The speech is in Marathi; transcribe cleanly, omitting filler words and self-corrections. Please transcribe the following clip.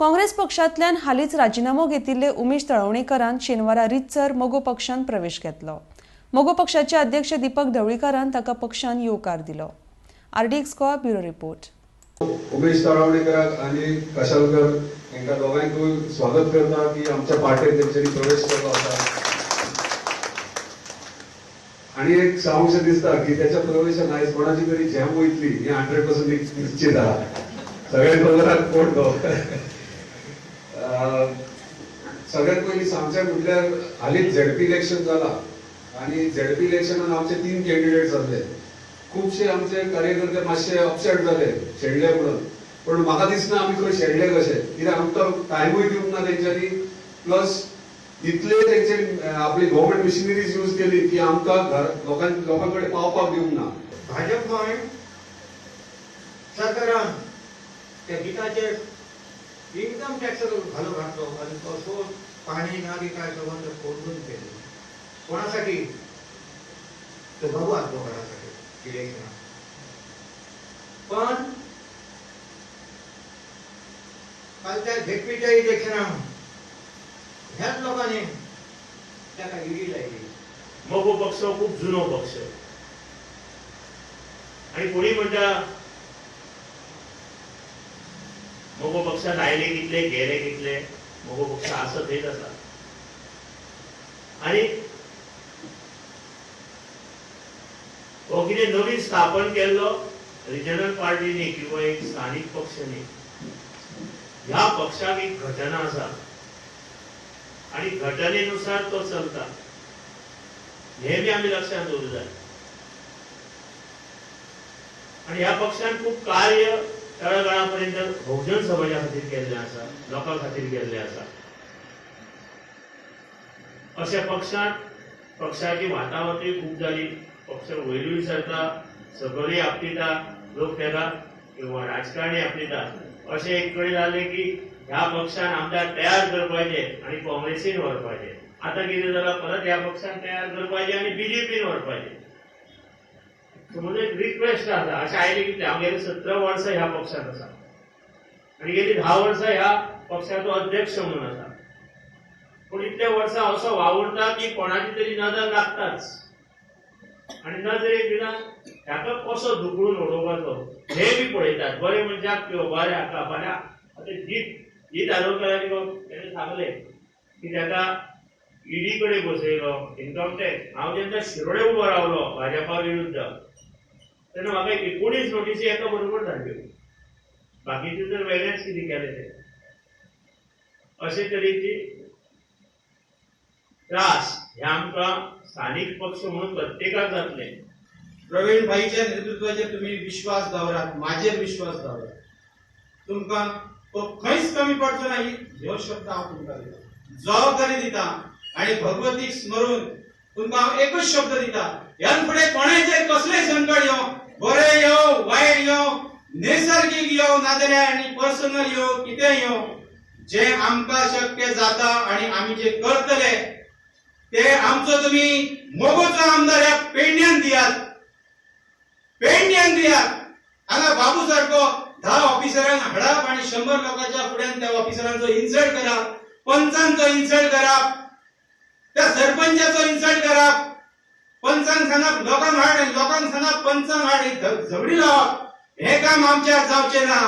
काँग्रेस पक्षांतल्यान हालींच राजीनामो घेतिल्ले उमेश तळवणेकरान शेनवारा रितसर मोगो पक्षांत प्रवेश घेतलो। मोगो पक्षाचे अध्यक्ष दीपक ढवळीकारान ताका पक्षांत येवकार दिलो। RDX Goa bureau report. Umesh Talwanekar आणि कशालकर यांना दोघांकूय स्वागत करता की आमच्या पार्टीत त्यांनी प्रवेश केलो आसा। आणि एक सांगूशें दिसता की त्याच्या प्रवेशान आयज कोणाची तरी जॅम वयतली ही 100% निश्चित आहा। सगळ्या कलराक कोण तो सगळ्यात पयली सांगचें म्हटल्यार हालींच झेडपी इलेक्शन जाला आणि झेडपी इलेक्शनान आमचे 3 कॅन्डिडेट जाल्ले। खूबशे आमचे कार्यकर्ते मातशे अपसेट जाले शेणले म्हणून, पण म्हाका दिसना आमी खंय शेणले कशे, कित्याक आमकां टायमूय दिवंक ना तेंच्यांनी, प्लस इतले तेंचे आपली गव्हर्नमेंट मिशनरीज यूज केली की आमकां लोकां कडेन पावपाक दिवंक ना। भाजप गोंय सरकारान त्या गिताचेर इन्कम टॅक्स घालो घातलो आनी तो शोध पाणी ना बी काय सगळं फोडून केले। कोणासाठी? तो बाबू आत्मकारासाठी इलेक्शन। पण कालच्या झेडपीच्या इलेक्शनाक ह्याच लोकांनी त्याका ईडी लायली। मोगो पक्ष खूप जुनो पक्ष आणि कोणी म्हणटा मोगो पक्षात आयले कितले गेले कितले, मोगो पक्ष असत हेच आसा। आणि हो कितें नवीन स्थापन केल्लो रिजनल पार्टीनी किंवा एक स्थानिक पक्षांनी ह्या पक्षाक एक घटना आसा आणि घटनेनुसार तो चलता, हे बी आम्ही लक्षात दवरूंक जाय। आणि ह्या पक्षान खूप कार्य तळागाळापर्यंत बहुजन समाजा खातीर केल्लें आसा, लोकां खातीर केल्लें आसा। अशा पक्षाची वातावरणी खूप जाली, पक्ष वयरूय सरता, सकलूय आपटिता, लोक तेका किंवा राजकारणी आपटिता। अशें एक कडेन जालें की ह्या पक्षान आमदार तयार करपाचे आणि काँग्रेसीन व्हरपाचे। आता कितें जालां, परत ह्या पक्षान तयार करपाचे आणि बीजेपीन व्हरपाचे। म्हणजे एक रिक्वेस्ट आसा, अशें आयले कितले हांव गेले 17 वर्सां ह्या पक्षांत आसा आणि गेली 10 वर्सां ह्या पक्षाचो अध्यक्ष म्हणून आसा। पूण इतले वर्सां असो वावुरता की कोणाची तरी नजर लागताच आणि नजरेक भितर ह्याका कसो धुकळून उडोवपाचो हे बी पळयतात। बरे मनशाक किंवा बऱ्या फाल्यां आतां जीत आलोकरांनी तेणें सांगलें की ताका ईडी कडेन बसयलो, इन्कम टॅक्स। हांव जेन्ना शिरोडे उबो रावलो भाजपा विरुद्ध तेन्ना म्हाका 19 नोटीसी एका बरोबर धाडल्यो। बाकीचे जर वेगळेच कितें केलें ते अशे तरेची त्रास हे आमकां स्थानिक पक्ष म्हणून प्रत्येकाक जातले। प्रवीण भाईच्या नेतृत्वाचेर तुम्ही विश्वास दवरात, माझेर विश्वास दवरात। तुमकां तो खंयच कमी पडचो ना ह्यो शब्द हांव तुमकां दिता, जबाबदारी दिता आणि भगवतीक स्मरून तुमकां हांव एकच शब्द दिता, ह्या फुडें कोणाचेर कसलेय संकट येवं, बरें येवं वायट येवं, नैसर्गिक येवं नाजाल्यार आनी पर्सनल येवं, कितें येवं, जे आमकां शक्य जाता आणि आमी जे करतले ते आमचो तुम्ही मोगोचो आमदार ह्या पेडण्यान दियात, पेडण्यान दियात। हांगा बाबू सारको 10 ऑफिसरांक हाडप आणि 100 लोकांच्या फुड्यान त्या ऑफिसरांचो इन्सल्ट करप, पंचांचो इन्सल्ट करप, त्या सरपंचाचो इन्सल्ट करप, पंचांक सांगप लोकांक हाड, लोकांक सांगप पंचांक हाड, झगडी लावप, हे काम आमच्या जावचें ना।